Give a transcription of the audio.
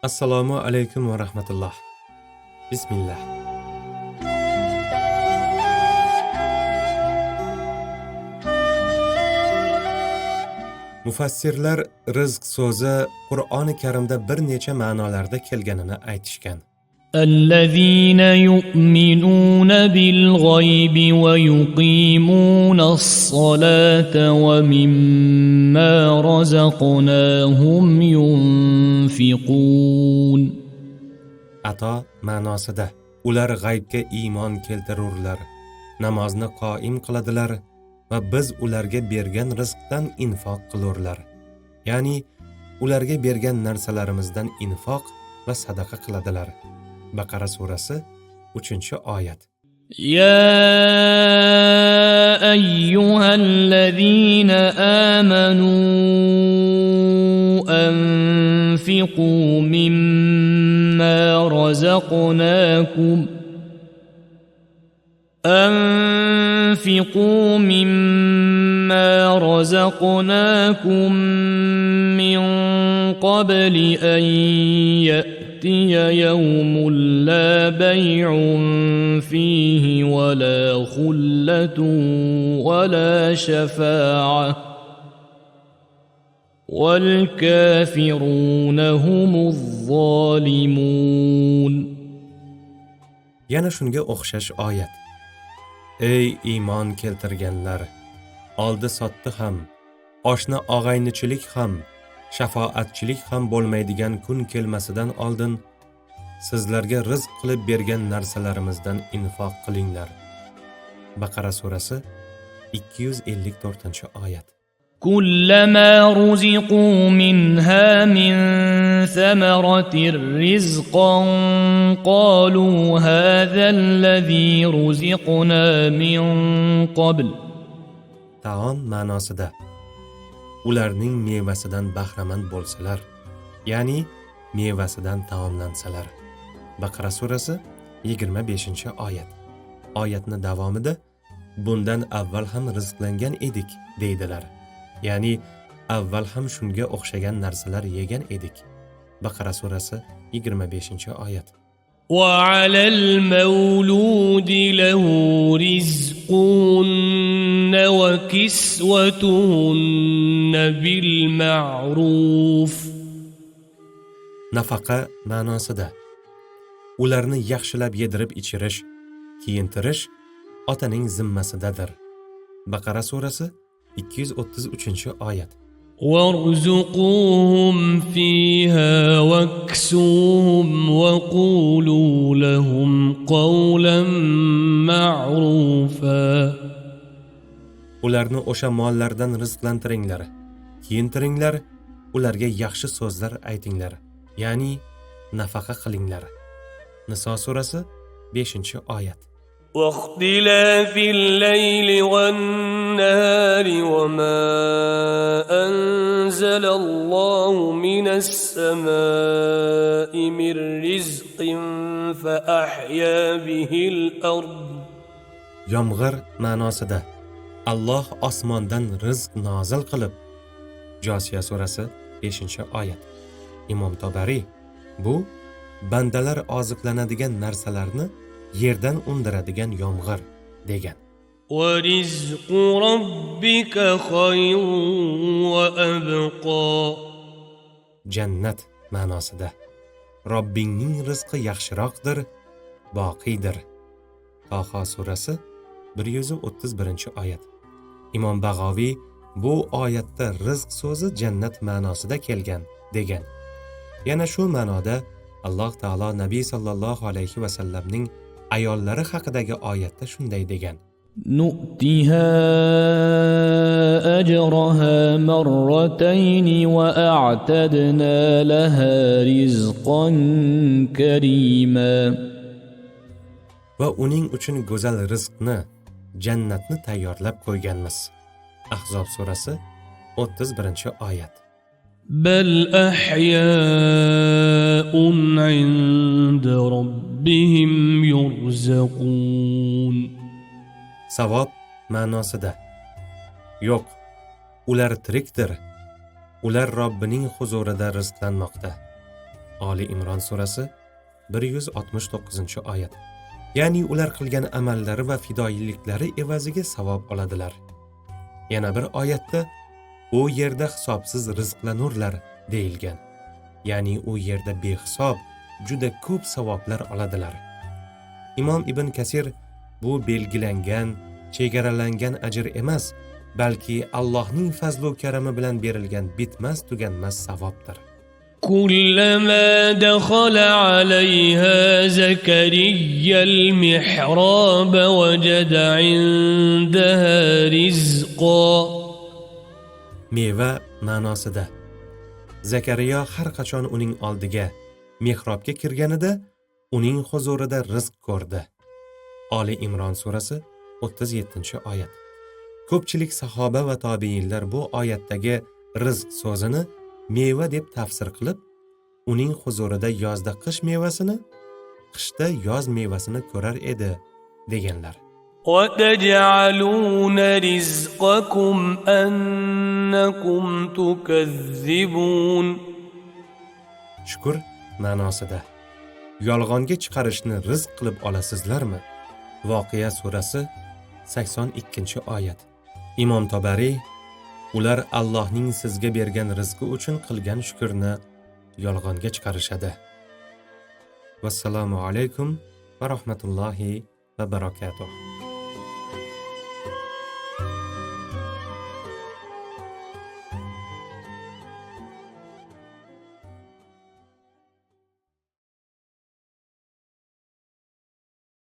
Assalomu alaykum va rahmatulloh. Bismillah. Mufassirlar rizq so'zi Qur'oni Karimda bir necha ma'nolarda kelganini aytishgan. الذين يؤمنون بالغيب ويقيمون الصلاة ومما رزقناهم ينفقون. Ato ma'nosida ular g'aybga iymon keltirurlar, namozni qoim qiladilar va biz ularga bergan rizqdan infoq qilurlar. Ya'ni ularga bergan narsalarimizdan infoq va sadaqa qiladilar. Baqara surasi 3-oyat. يا أيها الذين آمنوا أنفقوا مما رزقناكم من قبل أن يأتي يوم لا بيع فيه ولا خلة ولا شفاعة والكافرون هم الظالمون. Yana shunga o'xshash oyat. Ey iymon keltirganlar, oldi sotdi ham, oshna og'aynichilik ham, shafoatchilik ham bo'lmaydigan kun kelmasidan oldin sizlarga rizq qilib bergan narsalarimizdan infoq qilinglar. Baqara surasi 254-oyat. كلما رزقوا منها من ثمرة رزقا قالوا هذا الذي رزقنا من قبل. Taom ma'nosida ularning mevasidan bahramand bo'lsalar, ya'ni mevasidan taomlansalar. Baqara surasi 25-oyat. Oyatni davomida bundan avval ham rizqlangan edik deydilar. Ya'ni avval ham shunga o'xshagan narsalar yegan edik. Baqara surasi 25-oyat. وعلى المولود له رزقهن وكسوتهن بالمعروف. Nafaqa ma'nosida ularni yaxshilab yedirib ichirish, kiyintirish otaning zimmasidadir. Baqara surasi 233-oyat. وارزقوهم فيها واكسوهم وقولوا لهم قولا معروفا. Ularni o'sha mollardan rizqlantiringlar, kiyintiringlar, ularga yaxshi so'zlar aytinglar, ya'ni nafaqa qilinglar. Niso surasi 5-oyat. واختلاف الليل والنهار وما أنزل الله من السماء من رزق فأحيا به الأرض. Yomg'ir ma'nosida Alloh osmondan rizq nozil qilib. Josiya surasi 5-oyat. Imom Tabariy bu bandalar oziqlanadigan narsalarni yerdan undiradigan yomg'ir degan. وَرِزْقُ رَبِّكَ خَيْرٌ وَأَبْقَى. Jannat ma'nosida Robbingning rizqi yaxshiroqdir, boqiydir. Toha surasi 131-oyat. Imom Bag'oviy bu oyatda rizq so'zi jannat ma'nosida kelgan degan. Yana shu ma'noda Alloh taolo Nabiy sallallohu alayhi va sallamning ayollari haqidagi oyatda shunday degan. نُؤْتِهَا أَجْرَهَا مَرَّتَيْنِ وَأَعْتَدْنَا لَهَا رِزْقًا كَرِيمًا. Va uning uchun go'zal rizqni, jannatni tayyorlab qo'yganmiz. Ahzob surasi 31-oyat. بل أحياء عند ربهم يرزقون. Savob ma'nosida yo'q, ular tirikdir, ular Robbining huzurida rizqlanmoqda. Ali Imron surasi 169-oyat. Ya'ni ular qilgan amallari va fidoyiliklari evaziga savob oladilar. Yana bir oyatda u yerda hisobsiz rizqlanurlar deyilgan. Ya'ni u yerda behisob juda ko'p savoblar oladilar. Imom Ibn Kasir bu belgilangan, chegaralangan ajr emas, balki Allohning fazl va karami bilan berilgan bitmas tuganmas savobdir. كلما دخل عليها زكريا المحراب وجد عندها رزقا Meva ma'nosida. Zakariya har qachon uning oldiga, mihrobga kirganida, uning huzurida rizq ko'rdi. Ali Imron surasi 37-oyat. Ko'pchilik sahoba va tobiinlar bu oyatdagi rizq so'zini meva deb tafsir qilib, uning huzurida yozda qish mevasini, qishda yoz mevasini ko'rar edi deganlar. وتجعلون رزقكم أنكم تكذبون Shukr ma'nosida. Yolg'onga chiqarishni rizq qilib olasizlarmi? Voqea surasi 82-oyat. Imom Tabariy ular Allohning sizga bergan rizqi uchun qilgan shukrni yolg'onga chiqarishadi. Vassalomu alaykum va rahmatullohi va barakatuh.